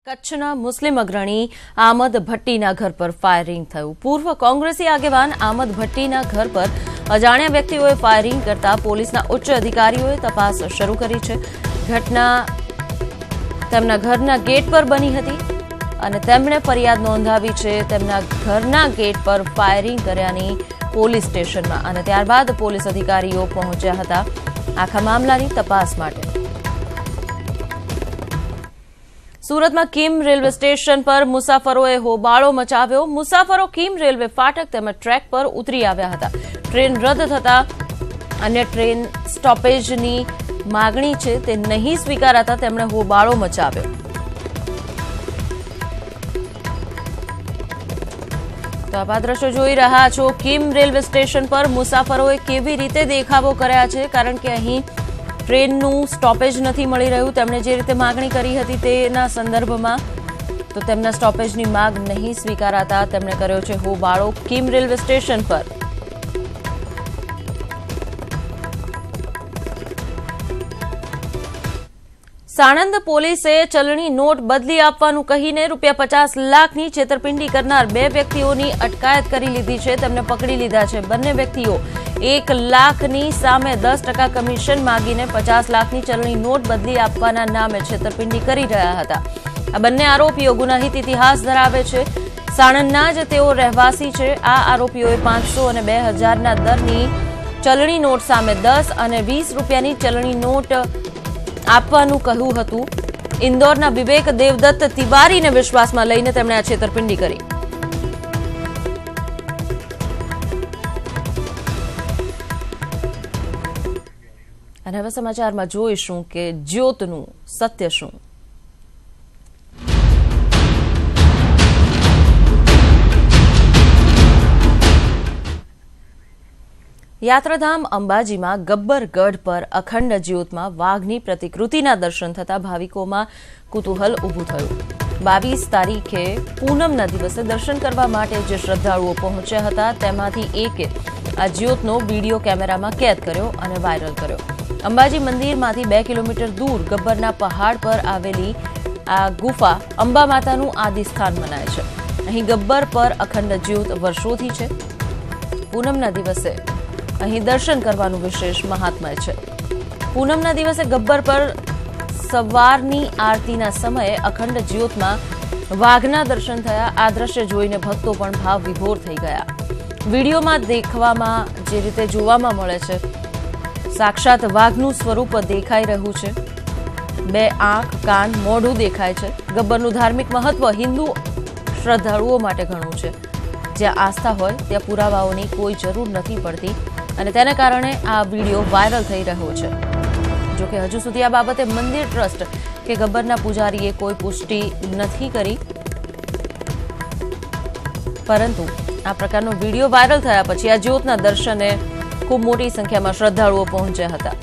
કચ્છના મુસ્લિમ અગ્રણી આમદ ભટ્ટીના ઘર પર ફાયરિંગ થયું। પૂર્વ કોંગ્રેસી આગેવાન આમદ ભટ્ટીના ઘર પર અજાણ્યા વ્યક્તિઓએ ફાયરિંગ કરતા પોલીસના ઉચ્ચ અધિકારીઓએ તપાસ શરૂ કરી છે। ઘટના તેમના ઘરના ગેટ પર બની હતી અને તેમણે ફરિયાદ નોંધાવી છે। તેમના ઘરના ગેટ પર ફાયરિંગ કર્યાની પોલીસ સ્ટેશનમાં અને ત્યારબાદ પોલીસ અધિકારીઓ પહોંચ્યા હતા આખા મામલાની તપાસ માટે। सूरत में किम रेलवे स्टेशन पर मुसाफरोए होबाळो मचाव्यो। मुसाफरो किम रेलवे फाटक तेमज ट्रेक पर उतरी आव्या हता। ट्रेन रद्द थता अन्य ट्रेन स्टॉपेजनी मागणी छे ते नहीं स्वीकाराता तेमणे होबाळो मचाव्यो। तो आ दृश्यो जोई रह्या छो। किम रेलवे स्टेशन पर मुसाफरोए केवी रीते देखावो कर्या छे कारण के अहीं ट्रेनનું સ્ટોપેજ નથી મળી રહ્યું। તેમણે જે રીતે માગણી કરી હતી તેના સંદર્ભમાં તો તેમના સ્ટોપેજની માંગ નહીં સ્વીકારાતા તેમણે કર્યો છે હોબાળો કિમ રેલવે સ્ટેશન પર। સાણંદ પોલીસે ચલણી નોટ બદલી આપવાનું કહીને ₹50 લાખની છેતરપિંડી કરનાર બે વ્યક્તિઓની અટકાયત કરી લીધી છે। તેમને પકડી લીધા છે। બંને વ્યક્તિઓ 1 લાખની સામે 10% કમિશન માંગીને 50 લાખની ચલણી નોટ બદલી આપવાના નામે છેતરપિંડી કરી રહ્યા હતા। આ બંને આરોપીઓ ગુનાહિત ઇતિહાસ ધરાવે છે। સાણંદના જ તેઓ રહેવાસી છે। આ આરોપીઓએ 500 અને 2000ના દરની ચલણી નોટ સામે 10 અને 20 રૂપિયાની ચલણી નોટ આપવાનું કહ્યું હતું। ઇન્દોરના વિવેક દેવદત્ત તિવારીને વિશ્વાસમાં લઈને તેમણે આ છેતરપિંડી કરી। અને હવે સમાચારમાં જોઈશું કે જ્યોતનું સત્ય શું। યાત્રાધામ અંબાજીમાં ગબ્બરગઢ પર અખંડ જ્યોતમાં વાઘની પ્રતિકૃતિના દર્શન થતા ભાવિકોમાં કુતૂહલ ઊભું થયું। 22 તારીખે પૂનમના દિવસે દર્શન કરવા માટે જે શ્રદ્ધાળુઓ પહોંચ્યા હતા તેમાંથી એકે આ જ્યોતનો વિડીયો કેમેરામાં કેદ કર્યો અને વાયરલ કર્યો। અંબાજી મંદિરમાંથી 2 કિલોમીટર दूर ગબ્બરના પહાડ પર આવેલી આ ગુફા અંબા માતાનું આદિસ્થાન મનાય છે। અહીં ગબ્બર પર અખંડ જ્યોત વર્ષોથી છે। પૂનમના દિવસે અહીં દર્શન કરવાનું વિશેષ મહાત્મ્ય છે। પૂનમના દિવસે ગબ્બર પર સવારની આરતીના સમયે અખંડ જ્યોતમાં વાઘના દર્શન થયા। આ દ્રશ્ય જોઈને ભક્તો પણ ભાવ વિભોર થઈ ગયા। વિડીયોમાં દેખવામાં જે રીતે જોવામાં મળે છે સાક્ષાત વાઘનું સ્વરૂપ દેખાઈ રહ્યું છે। 2 આંખ કાન મોઢું દેખાય છે। ગબ્બરનું ધાર્મિક મહત્વ હિન્દુ શ્રદ્ધાળુઓ માટે ઘણું છે। જ્યાં આસ્થા હોય ત્યાં પુરાવાઓની કોઈ જરૂર નથી પડતી અને તેના કારણે આ વિડીયો વાયરલ થઈ રહ્યો છે। જો કે હજુ સુધી આ બાબતે મંદિર ટ્રસ્ટ કે ગબ્બરના પૂજારીએ કોઈ પુષ્ટિ નથી કરી, પરંતુ આ પ્રકારનો વિડીયો વાયરલ થયા પછી આ જ્યોતના દર્શને ખૂબ મોટી સંખ્યામાં શ્રદ્ધાળુઓ પહોંચ્યા હતા।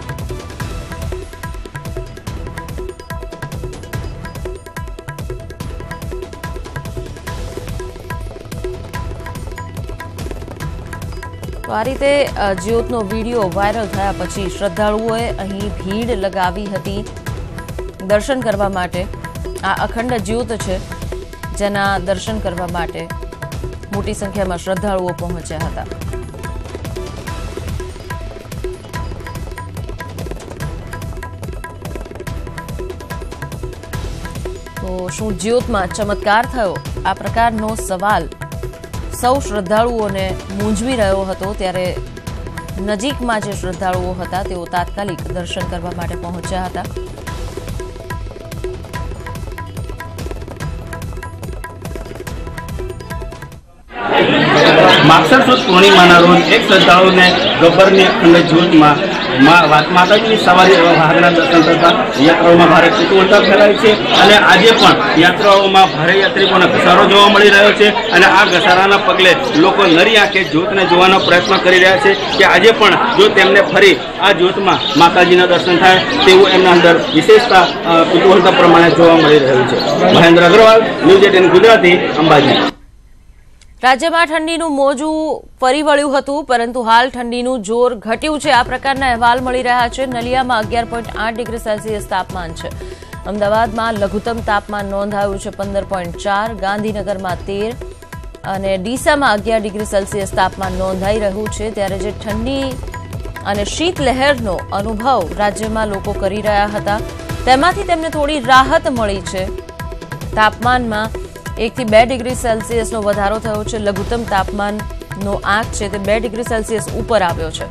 તો આ રીતે જ્યોતનો વિડીયો વાયરલ થયા પછી શ્રદ્ધાળુઓએ અહીં ભીડ લગાવી હતી દર્શન કરવા માટે। આ અખંડ જ્યોત છે જેના દર્શન કરવા માટે મોટી સંખ્યામાં શ્રદ્ધાળુઓ પહોંચ્યા હતા। તો શું જ્યોતમાં ચમત્કાર થયો? આ પ્રકારનો સવાલ સૌ શ્રદ્ધાળુઓને મૂંઝવી રહ્યો હતો। ત્યારે નજીકમાં જે શ્રદ્ધાળુઓ હતા તેઓ તાત્કાલિક દર્શન કરવા માટે પહોંચ્યા હતા। मागसर सुद पूर्णिमाना रोज एक श्रद्धाळुने गब्बरनी अखंड ज्योतमां माताजीनी सवारी वाघना दर्शन करता यात्राओमां भारे कुतूहलता फैलाई छे अने आजे पण यात्राओमां भारे यात्रिकोनो घसारो जोवा मळी रह्यो छे अने आ घसाराना पगले लोको नरी आंखे ज्योतने जोवानो प्रयत्न करी रह्या छे के आजे पण जो तेमने फरी आ ज्योतमां माताजीना दर्शन थाय तेवुं एमना अंदर विशेषता कुतूहलता प्रमाणे जोवा मळी रह्युं छे। महेंद्र अग्रवाल, न्यूज 18 गुजराती, अंबाजी। રાજ્યમાં ઠંડીનું મોજું ફરી વળ્યું હતું, પરંતુ હાલ ઠંડીનું જોર ઘટ્યું છે આ પ્રકારના અહેવાલ મળી રહ્યા છે। નલિયામાં 11.8 ડિગ્રી સેલ્સિયસ તાપમાન છે। અમદાવાદમાં લઘુત્તમ તાપમાન નોંધાયું છે 15.4, ગાંધીનગરમાં 13 અને ડીસામાં 11 ડિગ્રી સેલ્સિયસ તાપમાન નોંધાઈ રહ્યું છે। ત્યારે જે ઠંડી અને શીત લહેરનો અનુભવ રાજ્યમાં લોકો કરી રહ્યા હતા તેમાંથી તેમને થોડી રાહત મળી છે। તાપમાનમાં 1 થી 2 ડિગ્રી સેલ્સિયસનો વધારો થયો છે। લઘુત્તમ તાપમાનનો આંક છે તે 2 ડિગ્રી સેલ્સિયસ ઉપર આવ્યો છે।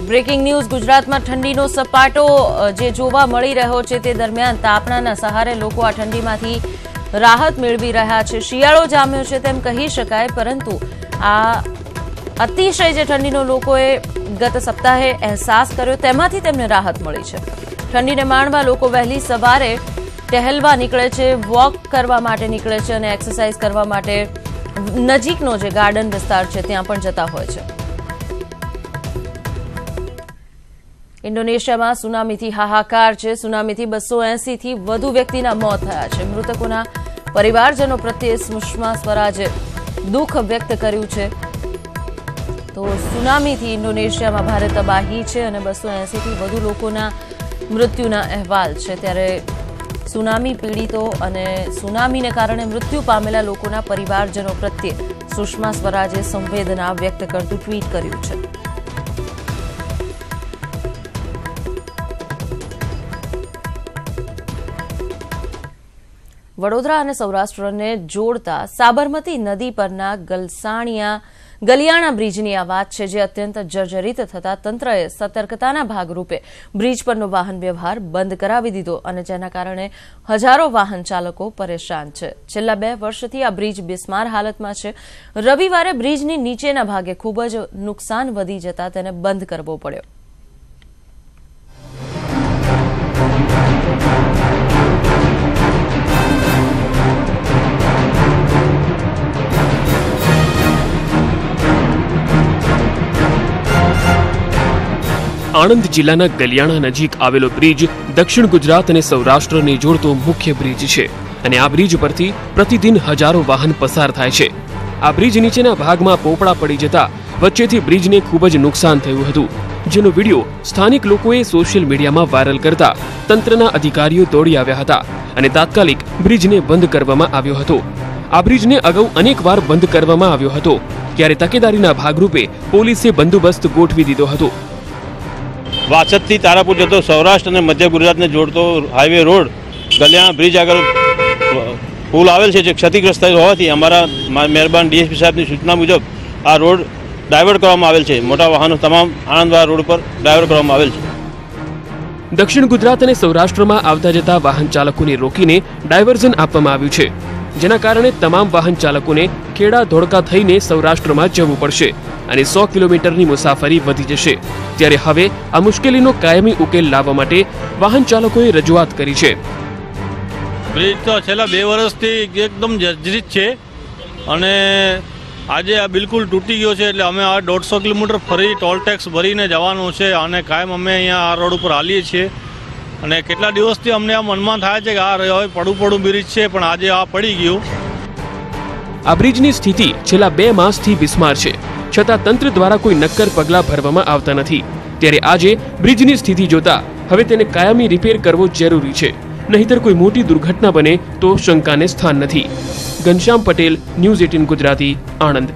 બ્રેકિંગ ન્યૂઝ ગુજરાતમાં ઠંડીનો સપાટો જે જોવા મળી રહ્યો છે તે દરમિયાન તાપણાના સહારે લોકો આ ઠંડીમાંથી રાહત મેળવી રહ્યા છે। શિયાળો જામ્યો છે તેમ કહી શકાય, પરંતુ આ અતિશય જે ઠંડીનો લોકોએ ગત સપ્તાહે અહેસાસ કર્યો તેમાંથી તેમને રાહત મળી છે। ઠંડીને માણવા લોકો વહેલી સવારે ટહેલવા નીકળે છે, વોક કરવા માટે નીકળે છે અને એક્સરસાઇઝ કરવા માટે નજીકનો જે ગાર્ડન વિસ્તાર છે ત્યાં પણ જતા હોય છે। ઇન્ડોનેશિયામાં સુનામીથી હાહાકાર છે। સુનામીથી 280 થી વધુ વ્યક્તિના મોત થયા છે। મૃતકોના પરિવારજનો પ્રત્યે સુષ્મા સ્વરાજે દુઃખ વ્યક્ત કર્યું છે। તો સુનામીથી ઇન્ડોનેશિયામાં ભારે તબાહી છે અને 280 થી વધુ લોકોના મૃત્યુના અહેવાલ છે। ત્યારે સુનામી પીડિતો અને સુનામીને કારણે મૃત્યુ પામેલા લોકોના પરિવારજનો પ્રત્યે સુષ્મા સ્વરાજે સંવેદના વ્યક્ત કરતું ટ્વીટ કર્યું છે। વડોદરા અને સૌરાષ્ટ્રને જોડતા સાબરમતી નદી પરના ગલિયાણા બ્રિજની આ વાત છે, જે અત્યંત જર્જરિત થતા તંત્રએ સતર્કતાના ભાગરૂપે બ્રિજ પરનો વાહન વ્યવહાર બંધ કરાવી દીધો અને જેના કારણે હજારો વાહન ચાલકો પરેશાન છે। છેલ્લા 2 વર્ષથી આ બ્રિજ બિસ્માર હાલતમાં છે। રવિવારે બ્રિજની નીચેના ભાગે ખૂબ જ નુકસાન વધી જતા તેને બંધ કરવો પડ્યો। આણંદ જિલ્લાના ગલિયાણા નજીક આવેલો બ્રિજ દક્ષિણ ગુજરાત અને સૌરાષ્ટ્રને જોડતો મુખ્ય બ્રિજ છે અને આ બ્રિજ પરથી પ્રતિદિન હજારો વાહન પસાર થાય છે। આ બ્રિજ નીચેના ભાગમાં પોપડા પડી જતા વચ્ચેથી બ્રિજને ખૂબ જ નુકસાન થયું હતું, જેનો વિડીયો સ્થાનિક લોકોએ સોશિયલ મીડિયામાં વાયરલ કરતા તંત્રના અધિકારીઓ દોડી આવ્યા હતા અને તાત્કાલિક બ્રિજને બંધ કરવામાં આવ્યો હતો। આ બ્રિજને અગાઉ અનેકવાર બંધ કરવામાં આવ્યો હતો, ત્યારે તકેદારીના ભાગરૂપે પોલીસે બંદોબસ્ત ગોઠવી દીધો હતો। વાસદથી તારાપુર જતો સૌરાષ્ટ્ર અને મધ્ય ગુજરાતને જોડતો હાઈવે રોડ ગલિયાણા બ્રિજ આગળ પુલ આવેલ છે, જે ક્ષતિગ્રસ્ત થયેલ હોવાથી અમારા મહેરબાન ડીએસપી સાહેબની સૂચના મુજબ આ રોડ ડાયવર્ટ કરવામાં આવેલ છે। મોટા વાહનો તમામ આણંદવાળા રોડ પર ડાયવર્ટ કરવામાં આવેલ છે। દક્ષિણ ગુજરાત અને સૌરાષ્ટ્રમાં આવતા જતા વાહન ચાલકોને રોકીને ડાયવર્ઝન આપવામાં આવ્યું છે, જેના કારણે તમામ વાહન ચાલકોને ખેડા ધોળકા થઈને સૌરાષ્ટ્રમાં જવું પડશે અને 100 કિલોમીટરની મુસાફરી વધી જશે। ત્યારે હવે આ મુશ્કેલીનો કાયમી ઉકેલ લાવવા માટે વાહન ચાલકોએ રજૂઆત કરી છે। બ્રિજ તો છેલ્લા 2 વર્ષથી એકદમ જર્જરિત છે અને આજે આ બિલકુલ તૂટી ગયો છે, એટલે અમે આ 150 કિલોમીટર ફરી ટોલ ટેક્સ ભરીને જવાનું છે અને કાયમ અમે અહીંયા આ રોડ ઉપર હાલીએ છીએ અને કેટલા દિવસથી અમને આ મનમાં થાય છે કે આ પડું બ્રિજ છે, પણ આજે આ પડી ગયું। આ બ્રિજની સ્થિતિ છેલ્લા 2 માસથી બિસ્માર છે, છતાં તંત્ર દ્વારા કોઈ નક્કર પગલાં ભરવામાં આવતા નથી। ત્યારે આજે બ્રિજની સ્થિતિ જોતા હવે તેને કાયમી રિપેર કરવો જરૂરી છે, નહીંતર કોઈ મોટી દુર્ઘટના બને તો શંકાને સ્થાન નથી। ઘનશ્યામ પટેલ, ન્યૂઝ 18 ગુજરાતી, આણંદ।